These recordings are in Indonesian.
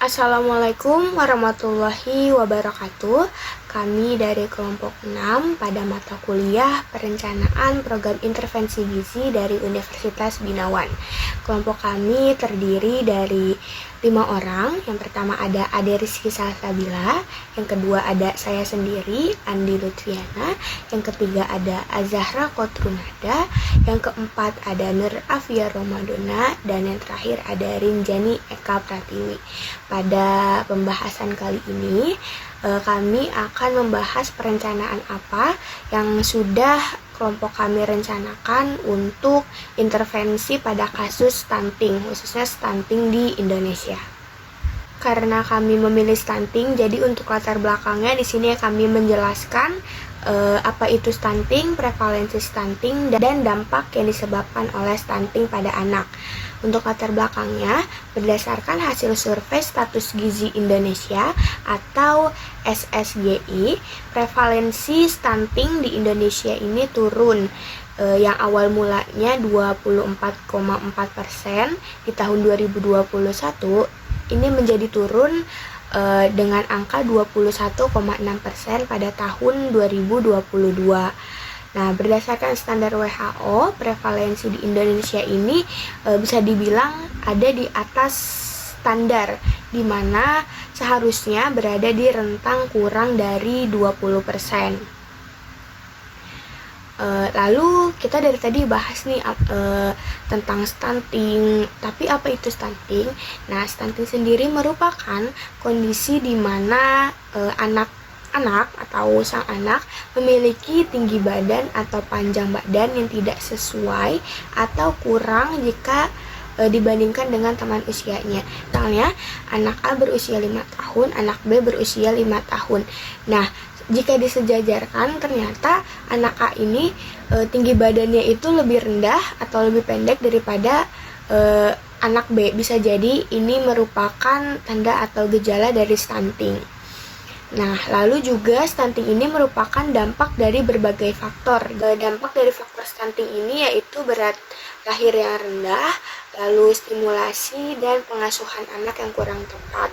Assalamualaikum warahmatullahi wabarakatuh. Kami dari kelompok 6 pada mata kuliah Perencanaan Program Intervensi Gizi dari Universitas Binawan. Kelompok kami terdiri dari 5 orang. Yang pertama ada Ade Rizky Salsabila, yang kedua ada saya sendiri, Andi Lutfiana, yang ketiga ada Azahra Kotrunada, yang keempat ada Nur Afia Romadona, dan yang terakhir ada Rinjani Eka Pratiwi. Pada pembahasan kali ini, kami akan membahas perencanaan apa yang sudah kelompok kami rencanakan untuk intervensi pada kasus stunting, khususnya stunting di Indonesia. Karena kami memilih stunting, jadi untuk latar belakangnya di sini kami menjelaskan apa itu stunting, prevalensi stunting, dan dampak yang disebabkan oleh stunting pada anak. Untuk latar belakangnya, berdasarkan hasil survei status gizi Indonesia atau SSGI, prevalensi stunting di Indonesia ini turun. Yang awal mulanya 24,4% di tahun 2021, ini menjadi turun dengan angka 21,6% pada tahun 2022. Nah, berdasarkan standar WHO, prevalensi di Indonesia ini bisa dibilang ada di atas standar, di mana seharusnya berada di rentang kurang dari 20%. Lalu kita dari tadi bahas nih tentang stunting. Tapi apa itu stunting? Nah, stunting sendiri merupakan kondisi di mana anak atau sang anak memiliki tinggi badan atau panjang badan yang tidak sesuai atau kurang jika dibandingkan dengan teman usianya. Misalnya, anak A berusia 5 tahun, anak B berusia 5 tahun. Nah, jika disejajarkan, ternyata anak A ini tinggi badannya itu lebih rendah atau lebih pendek daripada anak B. Bisa jadi ini merupakan tanda atau gejala dari stunting. Nah, lalu juga stunting ini merupakan dampak dari berbagai faktor. Dampak dari faktor stunting ini yaitu berat lahir yang rendah, lalu stimulasi dan pengasuhan anak yang kurang tepat.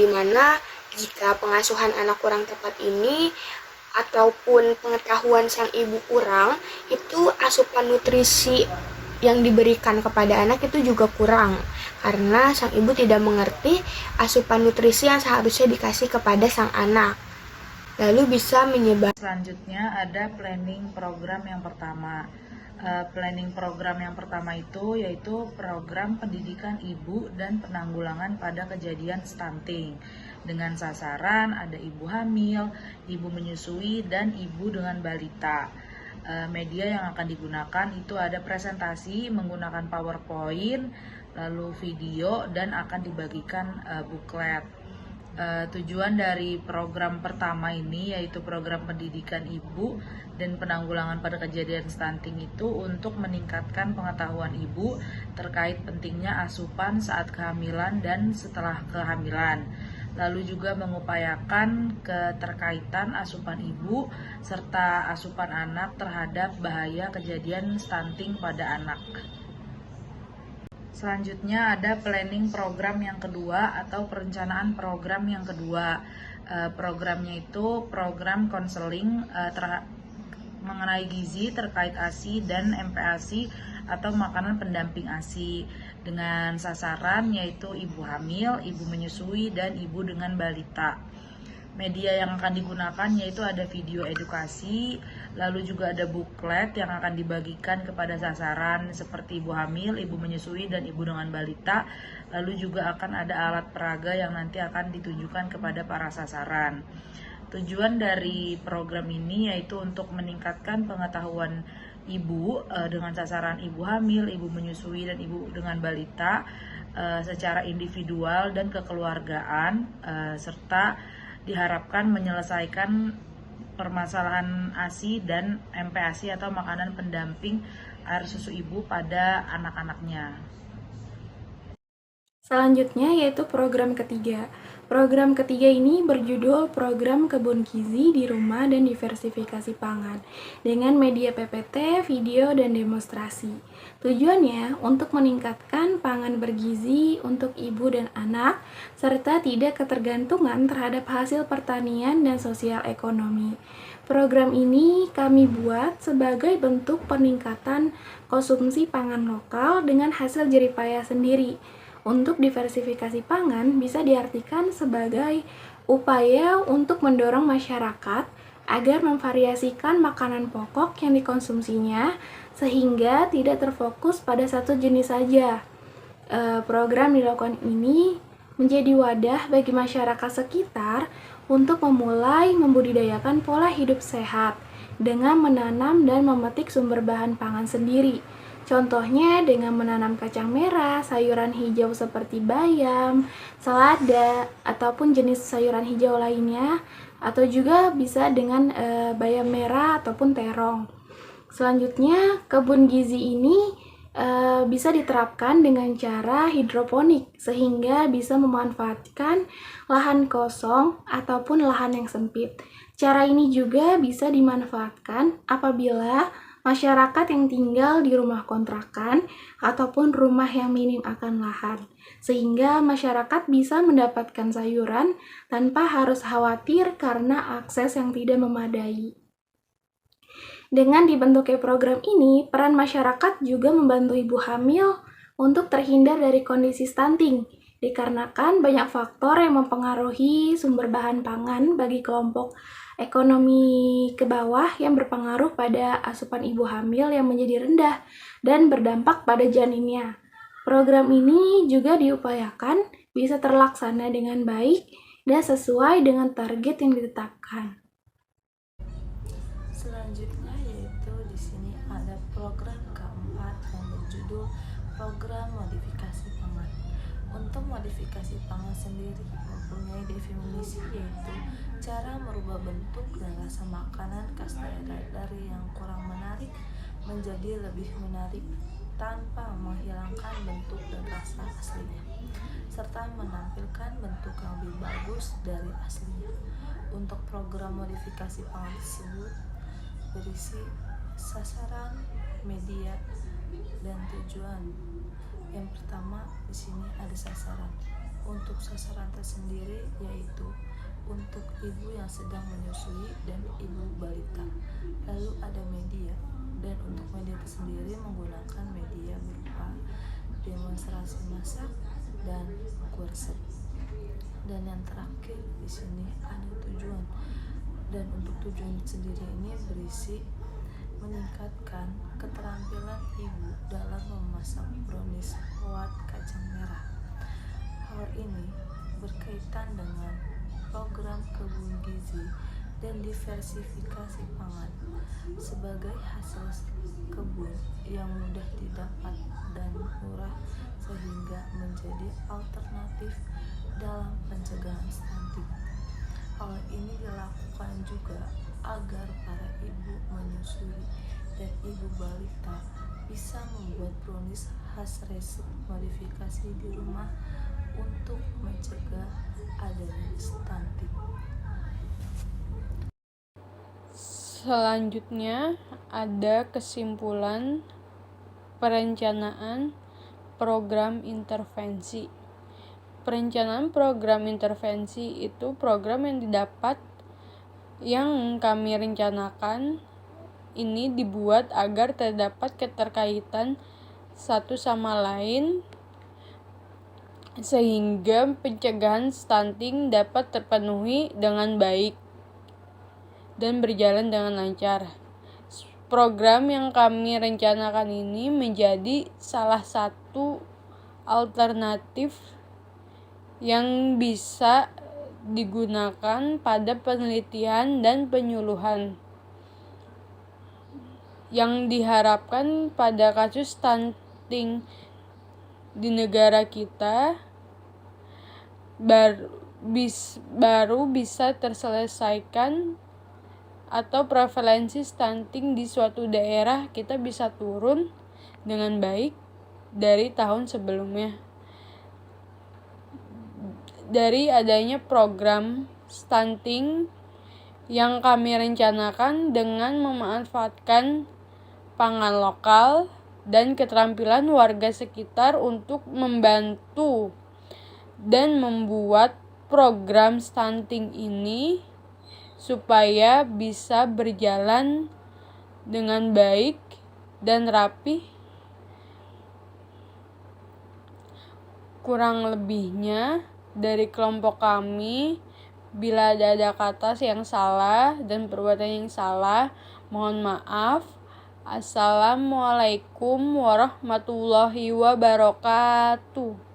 Di mana jika pengasuhan anak kurang tepat ini ataupun pengetahuan sang ibu kurang, itu asupan nutrisi yang diberikan kepada anak itu juga kurang, karena sang ibu tidak mengerti asupan nutrisi yang seharusnya dikasih kepada sang anak. Lalu bisa menyebabkan. Selanjutnya ada planning program yang pertama. Planning program yang pertama itu yaitu program pendidikan ibu dan penanggulangan pada kejadian stunting, dengan sasaran ada ibu hamil, ibu menyusui, dan ibu dengan balita. Media yang akan digunakan itu ada presentasi menggunakan PowerPoint, lalu video, dan akan dibagikan buklet. Tujuan dari program pertama ini yaitu program pendidikan ibu dan penanggulangan pada kejadian stunting itu untuk meningkatkan pengetahuan ibu terkait pentingnya asupan saat kehamilan dan setelah kehamilan. Lalu juga mengupayakan keterkaitan asupan ibu serta asupan anak terhadap bahaya kejadian stunting pada anak. Selanjutnya ada planning program yang kedua atau perencanaan program yang kedua. Programnya itu program konseling mengenai gizi terkait ASI dan MPASI atau makanan pendamping ASI, dengan sasaran yaitu ibu hamil, ibu menyusui, dan ibu dengan balita. Media yang akan digunakan yaitu ada video edukasi, lalu juga ada buklet yang akan dibagikan kepada sasaran seperti ibu hamil, ibu menyusui, dan ibu dengan balita. Lalu juga akan ada alat peraga yang nanti akan ditunjukkan kepada para sasaran. Tujuan dari program ini yaitu untuk meningkatkan pengetahuan ibu dengan sasaran ibu hamil, ibu menyusui, dan ibu dengan balita secara individual dan kekeluargaan, serta diharapkan menyelesaikan permasalahan ASI dan MPASI atau makanan pendamping air susu ibu pada anak-anaknya. Selanjutnya yaitu program ketiga. Program ketiga ini berjudul Program Kebun Gizi di Rumah dan Diversifikasi Pangan dengan media PPT, video, dan demonstrasi. Tujuannya untuk meningkatkan pangan bergizi untuk ibu dan anak serta tidak ketergantungan terhadap hasil pertanian dan sosial ekonomi. Program ini kami buat sebagai bentuk peningkatan konsumsi pangan lokal dengan hasil jeripaya sendiri. Untuk diversifikasi pangan bisa diartikan sebagai upaya untuk mendorong masyarakat agar memvariasikan makanan pokok yang dikonsumsinya sehingga tidak terfokus pada satu jenis saja. Program dilakukan ini menjadi wadah bagi masyarakat sekitar untuk memulai membudidayakan pola hidup sehat dengan menanam dan memetik sumber bahan pangan sendiri. Contohnya dengan menanam kacang merah, sayuran hijau seperti bayam, selada, ataupun jenis sayuran hijau lainnya, atau juga bisa dengan bayam merah ataupun terong. Selanjutnya, kebun gizi ini bisa diterapkan dengan cara hidroponik sehingga bisa memanfaatkan lahan kosong ataupun lahan yang sempit. Cara ini juga bisa dimanfaatkan apabila masyarakat yang tinggal di rumah kontrakan ataupun rumah yang minim akan lahan, sehingga masyarakat bisa mendapatkan sayuran tanpa harus khawatir karena akses yang tidak memadai. Dengan dibentuknya program ini, peran masyarakat juga membantu ibu hamil untuk terhindar dari kondisi stunting, dikarenakan banyak faktor yang mempengaruhi sumber bahan pangan bagi kelompok ekonomi ke bawah yang berpengaruh pada asupan ibu hamil yang menjadi rendah dan berdampak pada janinnya. Program ini juga diupayakan bisa terlaksana dengan baik dan sesuai dengan target yang ditetapkan. Selanjutnya yaitu di sini ada program keempat yang berjudul Program Modifikasi Pangan. Untuk modifikasi pangan sendiri mempunyai definisi yaitu cara merubah bentuk dan rasa makanan khas daerah dari yang kurang menarik menjadi lebih menarik tanpa menghilangkan bentuk dan rasa aslinya, serta menampilkan bentuk yang lebih bagus dari aslinya. Untuk program modifikasi pangan tersebut berisi sasaran, media, dan tujuan. Yang pertama di sini ada sasaran. Untuk sasaran tersendiri yaitu untuk ibu yang sedang menyusui dan ibu balita. Lalu ada media, dan untuk media tersendiri menggunakan media berupa demonstrasi masak dan workshop. Dan yang terakhir di sini ada tujuan. Dan untuk tujuan sendiri ini berisi meningkatkan keterampilan ibu dalam memasak brownies kuat kacang merah. Hal ini berkaitan dengan program kebun gizi dan diversifikasi pangan sebagai hasil kebun yang mudah didapat dan murah sehingga menjadi alternatif dalam pencegahan stunting. Hal ini dilakukan juga agar para ibu menyusui dan ibu balita bisa membuat brownies khas resep modifikasi di rumah untuk mencegah adanya stunting. Selanjutnya ada kesimpulan perencanaan program intervensi. Perencanaan program intervensi itu program yang kami rencanakan ini dibuat agar terdapat keterkaitan satu sama lain sehingga pencegahan stunting dapat terpenuhi dengan baik dan berjalan dengan lancar. Program yang kami rencanakan ini menjadi salah satu alternatif yang bisa digunakan pada penelitian dan penyuluhan yang diharapkan pada kasus stunting di negara kita baru bisa terselesaikan, atau prevalensi stunting di suatu daerah kita bisa turun dengan baik dari tahun sebelumnya. dari adanya program stunting yang kami rencanakan dengan memanfaatkan pangan lokal dan keterampilan warga sekitar untuk membantu dan membuat program stunting ini supaya bisa berjalan dengan baik dan rapi. Kurang lebihnya dari kelompok kami, bila ada kata yang salah dan perbuatan yang salah, mohon maaf. Assalamualaikum warahmatullahi wabarakatuh.